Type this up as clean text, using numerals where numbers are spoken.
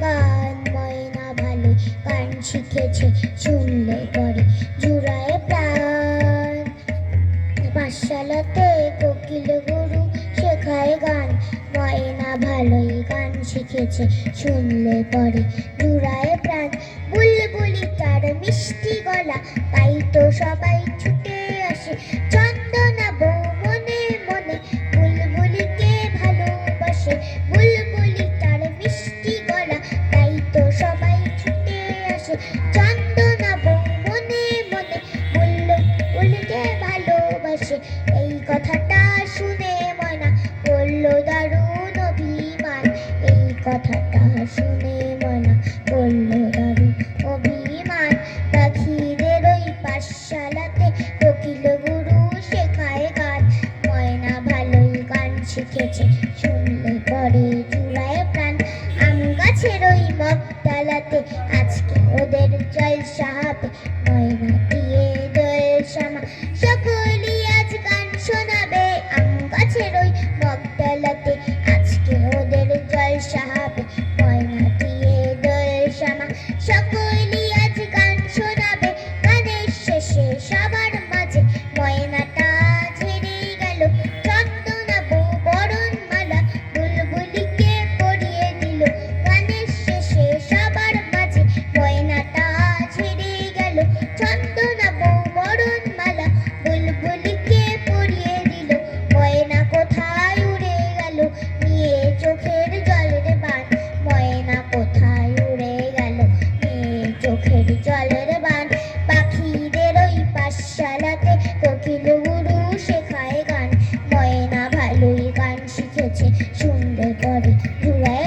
গান। ময়না ভালোই গান শিখেছে, শুনলে পরে জুড়ায় প্রাণ। পাঠশালাতে কোকিল গুরু শেখায় গান। ময়না ভালোই গান শিখেছে, শুনলে পরে জুড়ায় প্রাণ। বুলবুলি তার মিষ্টি গলা, তাই তো সবাই ছুটে আসে। চন্দনা বউ মনে মনে বুলবুলিকে ভালোবাসে। বুলবুলি তার মিষ্টি গলা, তাই তো সবাই ছুটে আসে। চন্দনা বউ মনে মনে বুলবুলিকে ভালোবাসে। এই কথাটা শুনে ময়না করল দারুণ অভিমান। এই কথাটা শুনে ময়না করল দারুণ অভিমান। পাখিদের ওই পাঠশালাতে কোকিল গুরু শেখায় গান। ময়না ভালোই গান শিখেছে, শুনলে পরে জুড়ায় প্রাণ। আম গাছের ওই মগডালাতে আজকে ওদের জলসা হবে। ময়না দিয়ে দোলসামা সকলেই আজ গান শোনাবে। আম গাছের ওই মগডালাতে আজকে ওদের জলসা হবে। ময়না দিয়ে দোলসামা সকলেই আজ গান শোনাবে। গানের শেষে সবার মাঝে ময়নাটা ছেড়ে গেল। চন্দনা বউ বরণ মালা বুলবুলিকে পরিয়ে দিল। গানের শেষে সবার মাঝে ময়নাটা ছেড়ে গেল। চন্দনা বউ বরণ মালা বুলবুলিকে পরিয়ে দিল। ময়না কোথায় উড়ে গেল নিয়ে চোখের জলের বান। ময়না কোথায় উড়ে গেল নিয়ে চোখের জলের বান। পাখিদের ওই পাঠশালাতে কোকিল গুরু শেখায় গান। ময়না ভালোই গান শিখেছে, শুনলে পরে জুড়ায়